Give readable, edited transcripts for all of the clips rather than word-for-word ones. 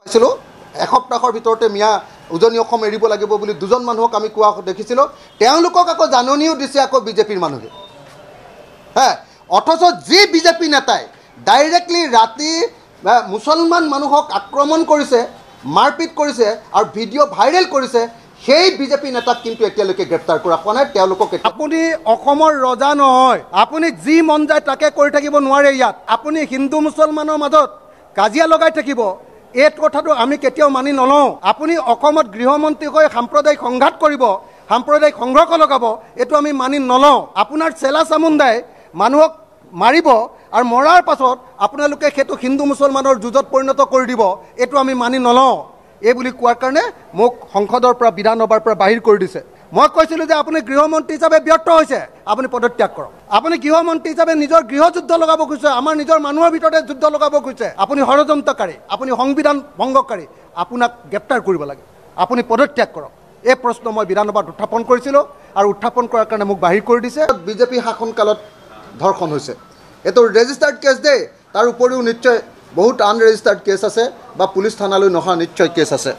পাইছিলোঁ এসপ্তাহৰ ভিতৰতে মিয়া উজনি অসম এৰিব লাগিব বুলি দুজন মানুহক আমি কোৱা দেখিছিলোঁ। তেওঁলোকক আকৌ জাননীও দিছে আকৌ বিজেপিৰ মানুহে। অথচ যি বিজেপি নেতাই ডাইৰেক্টলি ৰাতি মুছলমান মানুহক আক্ৰমণ কৰিছে, মাৰপিট কৰিছে আৰু ভিডিঅ' ভাইৰেল কৰিছে, সেই বিজেপি নেতাক কিন্তু এতিয়ালৈকে গ্ৰেপ্তাৰ কৰা হোৱা নাই। তেওঁলোকক আপুনি অসমৰ ৰজা নহয়, আপুনি যি মন যায় তাকে কৰি থাকিব নোৱাৰে। ইয়াত আপুনি হিন্দু মুছলমানৰ মাজত কাজিয়া লগাই থাকিব, এই কথাটো আমি কেতিয়াও মানি নলওঁ। আপুনি অসমত গৃহমন্ত্ৰী হৈ সাম্প্ৰদায়িক সংঘাত কৰিব, সাম্প্ৰদায়িক সংঘৰ্ষ লগাব, এইটো আমি মানি নলওঁ। আপোনাৰ চেলা চামুণ্ডাই মানুহক মাৰিব আৰু মৰাৰ পাছত আপোনালোকে সেইটো হিন্দু মুছলমানৰ যুঁজত পৰিণত কৰি দিব, এইটো আমি মানি নলওঁ। এই বুলি কোৱাৰ কাৰণে মোক সংসদৰ পৰা বিধানসভাৰ পৰা বাহিৰ কৰি দিছে। মই কৈছিলোঁ যে আপুনি গৃহমন্ত্ৰী হিচাপে ব্যৰ্থ হৈছে, আপুনি পদত্যাগ কৰক। আপুনি গৃহমন্ত্ৰী হিচাপে নিজৰ গৃহযুদ্ধ লগাব খুজিছে, আমাৰ নিজৰ মানুহৰ ভিতৰতে যুদ্ধ লগাব খুজিছে। আপুনি ষড়যন্ত্ৰকাৰী, আপুনি সংবিধান ভংগকাৰী, আপোনাক গ্ৰেপ্তাৰ কৰিব লাগে, আপুনি পদত্যাগ কৰক। এই প্ৰশ্ন মই বিধানসভাত উত্থাপন কৰিছিলোঁ আৰু উত্থাপন কৰাৰ কাৰণে মোক বাহিৰ কৰি দিছে। বিজেপি শাসনকালত ধৰ্ষণ হৈছে, এইটো ৰেজিষ্টাৰ্ড কেছ দেই। তাৰ উপৰিও নিশ্চয় বহুত আনৰেজিষ্টাৰ্ড কেছ আছে বা পুলিচ থানালৈ নহা নিশ্চয় কেছ আছে।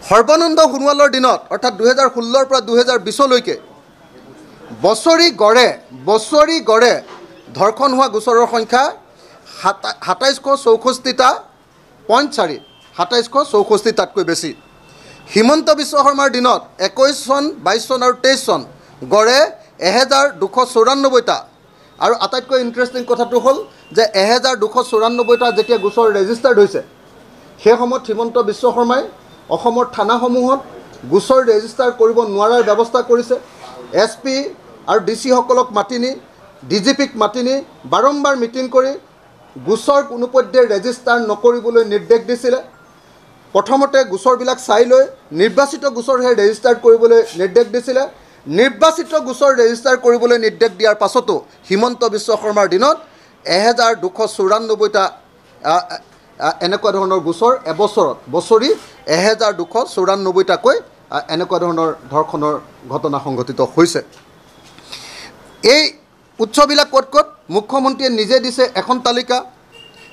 সৰ্বানন্দ সোণোৱালৰ দিনত অৰ্থাৎ 2016 পৰা 2020লৈকে বছৰি গড়ে ধৰ্ষণ হোৱা গোচৰৰ সংখ্যা 2764.4 বেছি। হিমন্ত বিশ্ব শৰ্মাৰ দিনত 21 চন, 22 চন আৰু 23 চন গড়ে 1294টা। আৰু আটাইতকৈ ইণ্টাৰেষ্টিং কথাটো হ'ল যে 1294টা যেতিয়া গোচৰ ৰেজিষ্টাৰ্ড হৈছে, সেই সময়ত হিমন্ত বিশ্ব শৰ্মাই অসমৰ থানাসমূহত গোচৰ ৰেজিষ্টাৰ কৰিব নোৱাৰাৰ ব্যৱস্থা কৰিছে। SP আৰু DC সকলক মাতি নি, DGPক মাতি নি বাৰম্বাৰ মিটিং কৰি গোচৰ কোনোপধ্যে ৰেজিষ্টাৰ নকৰিবলৈ নিৰ্দেশ দিছিলে। প্ৰথমতে গোচৰবিলাক চাই লৈ নিৰ্বাচিত গোচৰহে ৰেজিষ্টাৰ কৰিবলৈ নিৰ্দেশ দিছিলে। নিৰ্বাচিত গোচৰ ৰেজিষ্টাৰ কৰিবলৈ নিৰ্দেশ দিয়াৰ পাছতো হিমন্ত বিশ্ব শৰ্মাৰ দিনত 1294টা এনেকুৱা ধৰণৰ গোচৰ এবছৰত, বছৰি 1294টাকৈ এনেকুৱা ধৰণৰ ধৰ্ষণৰ ঘটনা সংঘটিত হৈছে। এই উৎসবিলাক ক'ত ক'ত? মুখ্যমন্ত্ৰীয়ে নিজে দিছে এখন তালিকা,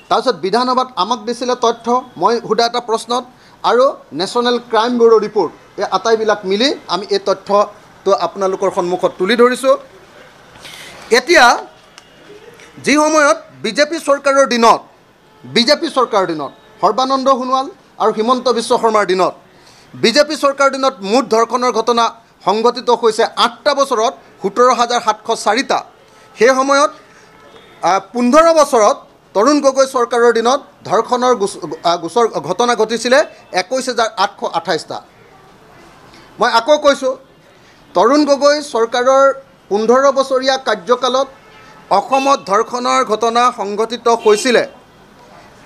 তাৰপিছত বিধানসভাত আমাক দিছিলে তথ্য, মই সোধা এটা প্ৰশ্নত, আৰু নেশ্যনেল ক্ৰাইম ব্যুৰ' ৰিপৰ্ট, এই আটাইবিলাক মিলি আমি এই তথ্যটো আপোনালোকৰ সন্মুখত তুলি ধৰিছোঁ। এতিয়া যি সময়ত বিজেপি চৰকাৰৰ দিনত সৰ্বানন্দ সোণোৱাল আৰু হিমন্ত বিশ্ব শৰ্মাৰ দিনত বিজেপি চৰকাৰৰ দিনত মুঠ ধৰ্ষণৰ ঘটনা সংঘটিত হৈছে 8টা বছৰত 17,704টা। সেই সময়ত 15 বছৰত তৰুণ গগৈ চৰকাৰৰ দিনত ধৰ্ষণৰ গোচৰ ঘটনা ঘটিছিলে 21,828টা। মই আকৌ কৈছোঁ, তৰুণ গগৈ চৰকাৰৰ 15 বছৰীয়া কাৰ্যকালত অসমত ধৰ্ষণৰ ঘটনা সংঘটিত হৈছিলে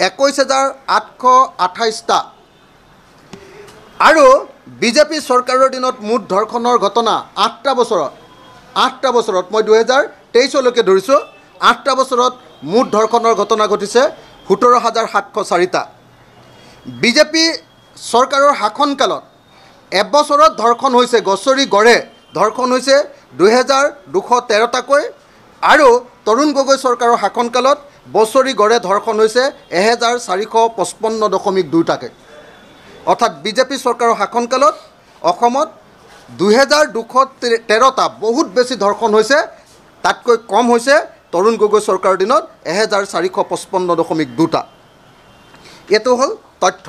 21,828টা। আৰু বিজেপি চৰকাৰৰ দিনত মুঠ ধৰ্ষণৰ ঘটনা 8টা বছৰত মই 2023লৈকে ধৰিছোঁ, 8টা বছৰত মুঠ ধৰ্ষণৰ ঘটনা ঘটিছে 17,704টা। বিজেপি চৰকাৰৰ শাসনকালত এবছৰত ধৰ্ষণ হৈছে, বছৰি গড়ে ধৰ্ষণ হৈছে 2,213টাকৈ, আৰু তৰুণ গগৈ চৰকাৰৰ শাসনকালত বছৰি গড়ে ধৰ্ষণ হৈছে 1,455.2টাকৈ। অৰ্থাৎ বিজেপি চৰকাৰৰ শাসনকালত অসমত 2,213টা, বহুত বেছি ধৰ্ষণ হৈছে। তাতকৈ কম হৈছে তৰুণ গগৈ চৰকাৰৰ দিনত 1,455.2টা। এইটো হ'ল তথ্য।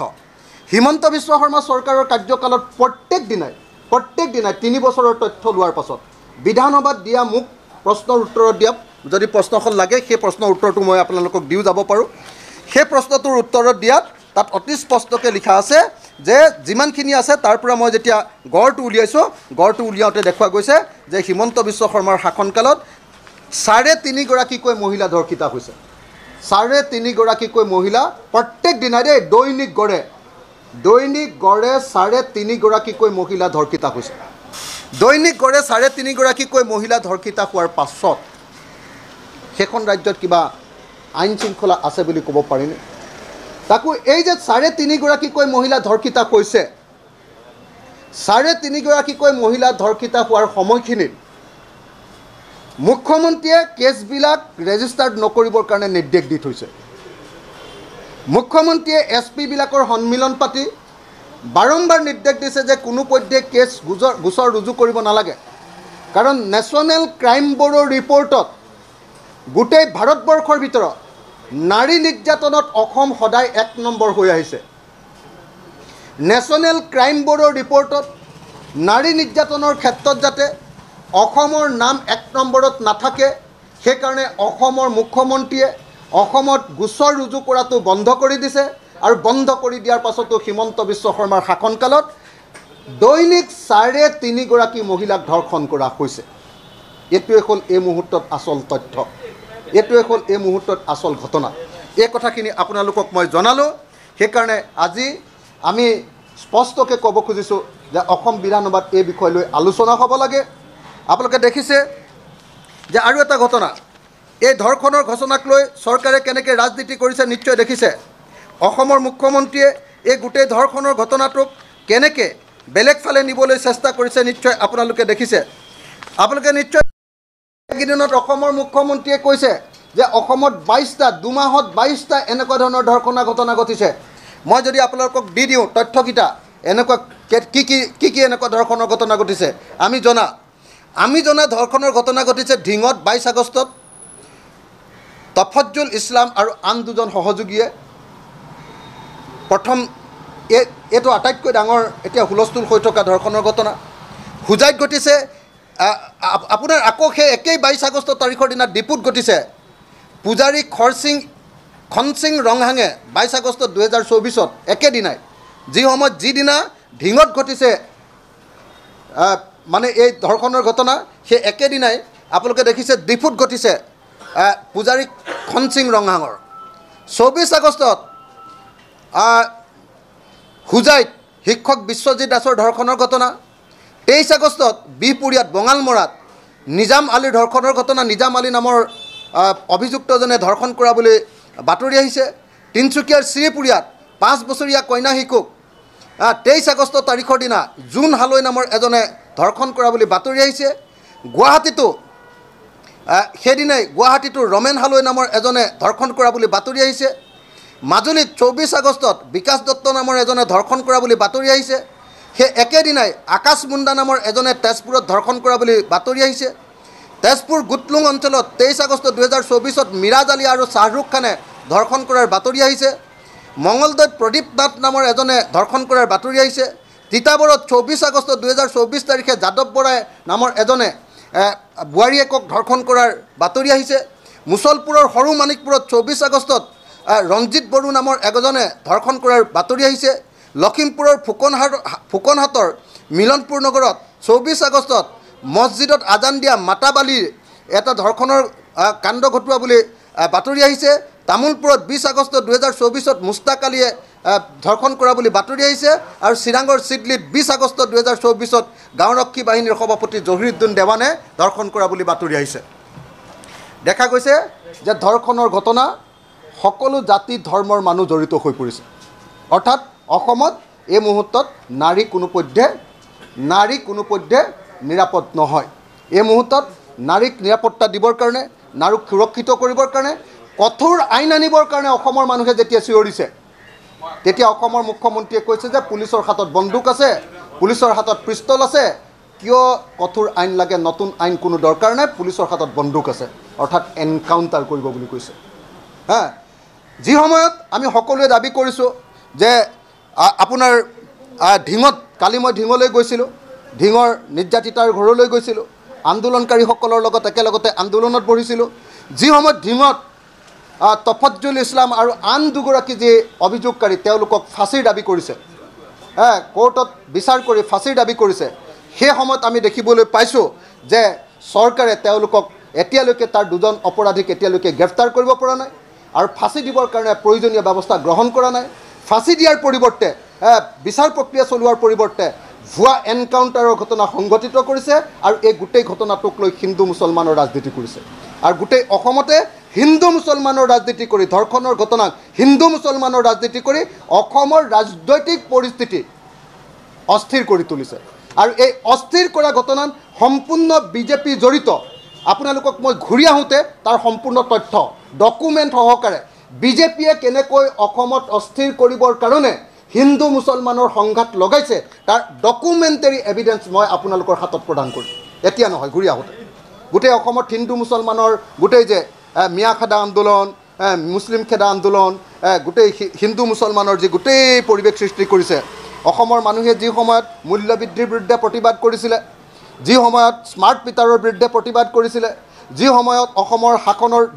হিমন্ত বিশ্ব শৰ্মা চৰকাৰৰ কাৰ্যকালত প্ৰত্যেক দিনাই 3 বছৰৰ তথ্য লোৱাৰ পাছত বিধানসভাত দিয়া মোক প্ৰশ্নৰ উত্তৰত দিয়া, যদি প্ৰশ্নখন লাগে সেই প্ৰশ্নৰ উত্তৰটো মই আপোনালোকক দিও যাব পাৰোঁ। সেই প্ৰশ্নটোৰ উত্তৰত দিয়াত তাত অতি স্পষ্টকৈ লিখা আছে যে যিমানখিনি আছে তাৰ পৰা মই যেতিয়া গড়টো উলিয়াইছোঁ, গড়টো উলিয়াওঁতে দেখুওৱা গৈছে যে হিমন্ত বিশ্ব শৰ্মাৰ শাসনকালত 3.5গৰাকীকৈ মহিলা ধৰ্ষিতা হৈছে। 3.5গৰাকীকৈ মহিলা প্ৰত্যেক দিনাই দেই, দৈনিক গড়ে 3.5গৰাকীকৈ মহিলা ধৰ্ষিতা হৈছে। দৈনিক গড়ে 3.5গৰাকীকৈ মহিলা ধৰ্ষিতা হোৱাৰ পাছত সেইখন ৰাজ্যত কিবা আইন শৃংখলা আছে বুলি ক'ব পাৰিনে? তাকো এই যে 3.5গৰাকীকৈ মহিলা ধৰ্ষিতা হৈছে, 3.5গৰাকীকৈ মহিলা ধৰ্ষিতা হোৱাৰ সময়খিনিত মুখ্যমন্ত্ৰীয়ে কেছবিলাক ৰেজিষ্টাৰ্ড নকৰিবৰ কাৰণে নিৰ্দেশ দি থৈছে। মুখ্যমন্ত্ৰীয়ে SP বিলাকৰ সন্মিলন পাতি বাৰম্বাৰ নিৰ্দেশ দিছে যে কোনো পধ্যে কেছ গোচৰ ৰুজু কৰিব নালাগে, কাৰণ নেশ্যনেল ক্ৰাইম ব্যুৰোৰ ৰিপৰ্টত গোটেই ভাৰতবৰ্ষৰ ভিতৰত নাৰী নিৰ্যাতনত অসম সদায় 1 নম্বৰ হৈ আহিছে। নেশ্যনেল ক্ৰাইম ব্যুৰোৰ ৰিপৰ্টত নাৰী নিৰ্যাতনৰ ক্ষেত্ৰত যাতে অসমৰ নাম 1 নম্বৰত নাথাকে, সেইকাৰণে অসমৰ মুখ্যমন্ত্ৰীয়ে অসমত গোচৰ ৰুজু কৰাটো বন্ধ কৰি দিছে। আৰু বন্ধ কৰি দিয়াৰ পাছতো হিমন্ত বিশ্ব শৰ্মাৰ শাসনকালত দৈনিক 3.5 গৰাকী মহিলাক ধৰ্ষণ কৰা হৈছে। এইটোৱে হ'ল এই মুহূৰ্তত আচল তথ্য, এইটোৱে হ'ল এই মুহূৰ্তত আচল ঘটনা। এই কথাখিনি আপোনালোকক মই জনালোঁ। সেইকাৰণে আজি আমি স্পষ্টকৈ ক'ব খুজিছোঁ যে অসম বিধানসভাত এই বিষয় লৈ আলোচনা হ'ব লাগে। আপোনালোকে দেখিছে যে আৰু এটা ঘটনা, এই ধৰ্ষণৰ ঘটনাক লৈ চৰকাৰে কেনেকৈ ৰাজনীতি কৰিছে নিশ্চয় দেখিছে। অসমৰ মুখ্যমন্ত্ৰীয়ে এই গোটেই ধৰ্ষণৰ ঘটনাটোক কেনেকৈ বেলেগ ফালে নিবলৈ চেষ্টা কৰিছে নিশ্চয় আপোনালোকে দেখিছে। আপোনালোকে নিশ্চয় এইকেইদিনত অসমৰ মুখ্যমন্ত্ৰীয়ে কৈছে যে অসমত 22টা, 2 মাহত 22টা এনেকুৱা ধৰণৰ ধৰ্ষণৰ ঘটনা ঘটিছে। মই যদি আপোনালোকক দি দিওঁ তথ্যকেইটা, এনেকুৱা কি কি এনেকুৱা ধৰ্ষণৰ ঘটনা ঘটিছে আমি জনা ধৰ্ষণৰ ঘটনা ঘটিছে ঢিঙত 22 আগষ্টত তফজ্জুল ইছলাম আৰু আন 2জন সহযোগীয়ে প্ৰথম এইটো আটাইতকৈ ডাঙৰ এতিয়া হুলস্থুল হৈ থকা ধৰ্ষণৰ ঘটনা। হোজাইত ঘটিছে আপোনাৰ আকৌ সেই একেই 22 আগষ্ট তাৰিখৰ দিনা ডিপুত ঘটিছে। পূজাৰী খনসিং ৰংহাঙে 22 আগষ্ট 2024 একেদিনাই যিদিনা ঢিঙত ঘটিছে মানে এই ধৰ্ষণৰ ঘটনা, সেই একেদিনাই আপোনালোকে দেখিছে ডিপুত ঘটিছে পূজাৰী খনসিং ৰংহাঙৰ। 24 আগষ্টত হোজাইত শিক্ষক বিশ্বজিৎ দাসৰ ধৰ্ষণৰ ঘটনা। 23 আগষ্টত বিহপুৰীয়াত বঙালমৰাত নিজাম আলীৰ ধৰ্ষণৰ ঘটনা। নিজাম আলী নামৰ অভিযুক্তজনে ধৰ্ষণ কৰা বুলি বাতৰি আহিছে। তিনিচুকীয়াৰ শ্ৰীপুৰীয়াত 5 বছৰীয়া কন্যা শিশুক 23 আগষ্ট তাৰিখৰ দিনা জোন হালৈ নামৰ এজনে ধৰ্ষণ কৰা বুলি বাতৰি আহিছে। গুৱাহাটীতো সেইদিনাই ৰমেন হালৈ নামৰ এজনে ধৰ্ষণ কৰা বুলি বাতৰি আহিছে। মাজুলীত 24 আগষ্টত বিকাশ দত্ত নামৰ এজনে ধৰ্ষণ কৰা বুলি বাতৰি আহিছে। সেই একেদিনাই আকাশ মুণ্ডা নামৰ এজনে তেজপুৰত ধৰ্ষণ কৰা বুলি বাতৰি আহিছে। তেজপুৰ গুটলুং অঞ্চলত 23 আগষ্ট 2024 মিৰাজ আলী আৰু শ্বাহৰুখ খানে ধৰ্ষণ কৰাৰ বাতৰি আহিছে। মঙলদৈত প্ৰদীপ নাথ নামৰ এজনে ধৰ্ষণ কৰাৰ বাতৰি আহিছে। তিতাবৰত 24 আগষ্ট 2024 তাৰিখে যাদৱ বৰাই নামৰ এজনে বোৱাৰীয়েকক ধৰ্ষণ কৰাৰ বাতৰি আহিছে। মুছলপুৰৰ সৰু মানিকপুৰত 24 আগষ্টত ৰঞ্জিত বড়ো নামৰ এজনে ধৰ্ষণ কৰাৰ বাতৰি আহিছে। লখিমপুৰৰ ফুকনহাটৰ মিলনপুৰ নগৰত 24 আগষ্টত মছজিদত আজান দিয়া মাতাবালীৰ এটা ধৰ্ষণৰ কাণ্ড ঘটোৱা বুলি বাতৰি আহিছে। তামোলপুৰত 20 আগষ্ট 2024 মুস্তাক আলীয়ে ধৰ্ষণ কৰা বুলি বাতৰি আহিছে। আৰু চিৰাঙৰ চিডলিত 20 আগষ্ট 2024 গাঁওৰক্ষী বাহিনীৰ সভাপতি জহিৰুদ্দিন দেৱানে ধৰ্ষণ কৰা বুলি বাতৰি আহিছে। দেখা গৈছে যে ধৰ্ষণৰ ঘটনা সকলো জাতি ধৰ্মৰ মানুহ জড়িত হৈ পৰিছে। অৰ্থাৎ অসমত এই মুহূৰ্তত নাৰী কোনো পধ্যে নিৰাপদ নহয়। এই মুহূৰ্তত নাৰীক নিৰাপত্তা দিবৰ কাৰণে, নাৰীক সুৰক্ষিত কৰিবৰ কাৰণে, কঠোৰ আইন আনিবৰ কাৰণে অসমৰ মানুহে যেতিয়া চিঞৰিছে, তেতিয়া অসমৰ মুখ্যমন্ত্ৰীয়ে কৈছে যে পুলিচৰ হাতত বন্দুক আছে, পুলিচৰ হাতত পিষ্টল আছে, কিয় কঠোৰ আইন লাগে, নতুন আইন কোনো দৰকাৰ নাই, পুলিচৰ হাতত বন্দুক আছে, অৰ্থাৎ এনকাউণ্টাৰ কৰিব বুলি কৈছে। যি সময়ত আমি সকলোৱে দাবী কৰিছোঁ যে আপোনাৰ ঢিঙত, কালি মই ঢিঙলৈ গৈছিলোঁ, ঢিঙৰ নিৰ্যাতিতাৰ ঘৰলৈ গৈছিলোঁ, আন্দোলনকাৰীসকলৰ লগত একেলগতে আন্দোলনত বহিছিলোঁ। যি সময়ত ঢিঙত তফজ্জুল ইছলাম আৰু আন 2 গৰাকী যি অভিযোগকাৰী তেওঁলোকক ফাঁচীৰ দাবী কৰিছে, কোৰ্টত বিচাৰ কৰি ফাঁচীৰ দাবী কৰিছে, সেই সময়ত আমি দেখিবলৈ পাইছোঁ যে চৰকাৰে তেওঁলোকক এতিয়ালৈকে তাৰ 2জন অপৰাধীক এতিয়ালৈকে গ্ৰেপ্তাৰ কৰিব পৰা নাই আৰু ফাঁচী দিবৰ কাৰণে প্ৰয়োজনীয় ব্যৱস্থা গ্ৰহণ কৰা নাই। ফাঁচী দিয়াৰ পৰিৱৰ্তে, বিচাৰ প্ৰক্ৰিয়া চলোৱাৰ পৰিৱৰ্তে ভুৱা এনকাউণ্টাৰৰ ঘটনা সংঘটিত কৰিছে আৰু এই গোটেই ঘটনাটোক লৈ হিন্দু মুছলমানৰ ৰাজনীতি কৰিছে। আৰু গোটেই অসমতে হিন্দু মুছলমানৰ ৰাজনীতি কৰি, ধৰ্ষণৰ ঘটনাক হিন্দু মুছলমানৰ ৰাজনীতি কৰি অসমৰ ৰাজনৈতিক পৰিস্থিতি অস্থিৰ কৰি তুলিছে। আৰু এই অস্থিৰ কৰা ঘটনাত সম্পূৰ্ণ বিজেপি জড়িত। আপোনালোকক মই ঘূৰি আহোঁতে তাৰ সম্পূৰ্ণ তথ্য ডকুমেণ্ট সহকাৰে বিজেপিয়ে কেনেকৈ অসমত অস্থিৰ কৰিবৰ কাৰণে হিন্দু মুছলমানৰ সংঘাত লগাইছে তাৰ ডকুমেণ্টাৰী এভিডেন্স মই আপোনালোকৰ হাতত প্ৰদান কৰিম। এতিয়া নহয়, ঘূৰি আহোঁতে গোটেই অসমত হিন্দু মুছলমানৰ গোটেই যে মিয়া খেদা আন্দোলন, মুছলিম খেদা আন্দোলন, গোটেই হিন্দু মুছলমানৰ যি গোটেই পৰিৱেশ সৃষ্টি কৰিছে, অসমৰ মানুহে যি সময়ত মূল্যবৃদ্ধিৰ বিৰুদ্ধে প্ৰতিবাদ কৰিছিলে, যি সময়ত স্মাৰ্ট মিটাৰৰ বিৰুদ্ধে প্ৰতিবাদ কৰিছিলে, যি সময়ত অসমৰ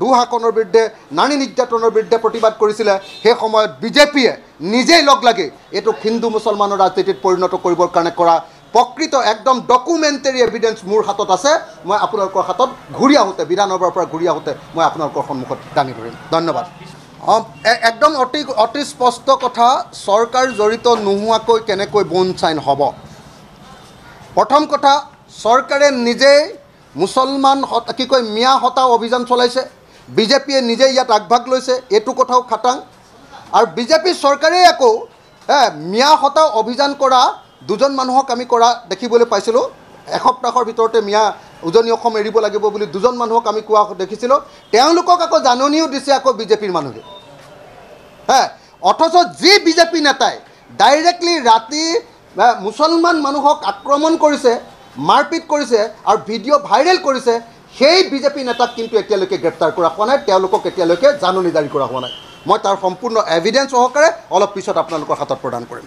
দুঃশাসনৰ বিৰুদ্ধে নাৰী নিৰ্যাতনৰ বিৰুদ্ধে প্ৰতিবাদ কৰিছিলে, সেই সময়ত বিজেপিয়ে নিজেই লগ লাগি এইটোক হিন্দু মুছলমানৰ ৰাজনীতিত পৰিণত কৰিবৰ কাৰণে কৰা প্ৰকৃত একদম ডকুমেণ্টাৰী এভিডেন্স মোৰ হাতত আছে। মই আপোনালোকৰ হাতত ঘূৰি আহোঁতে, বিধানসভাৰ পৰা ঘূৰি আহোঁতে মই আপোনালোকৰ সন্মুখত দাঙি ধৰিম। ধন্যবাদ। একদম অতি স্পষ্ট কথা, চৰকাৰ জড়িত নোহোৱাকৈ কেনেকৈ বোন চাইন হ'ব। প্ৰথম কথা, চৰকাৰে নিজেই মুছলমান মিয়া হটাও অভিযান চলাইছে, বিজেপিয়ে নিজেই ইয়াত আগভাগ লৈছে, এইটো কথাও খাটাং। আৰু বিজেপি চৰকাৰে আকৌ মিয়া হটাও অভিযান কৰা দুজন মানুহক আমি কৰা দেখিবলৈ পাইছিলোঁ। এসপ্তাহৰ ভিতৰতে মিয়া উজনি অসম এৰিব লাগিব বুলি দুজন মানুহক আমি কোৱা দেখিছিলোঁ। তেওঁলোকক আকৌ জাননীও দিছে আকৌ বিজেপিৰ মানুহে। অথচ যি বিজেপি নেতাই ডাইৰেক্টলি ৰাতি মুছলমান মানুহক আক্ৰমণ কৰিছে, মাৰপিট কৰিছে আৰু ভিডিঅ' ভাইৰেল কৰিছে, সেই বিজেপি নেতাক কিন্তু এতিয়ালৈকে গ্ৰেপ্তাৰ কৰা হোৱা নাই, তেওঁলোকক এতিয়ালৈকে জাননী জাৰি কৰা হোৱা নাই। মই তাৰ সম্পূৰ্ণ এভিডেন্স সহকাৰে অলপ পিছত আপোনালোকৰ হাতত প্ৰদান কৰিম।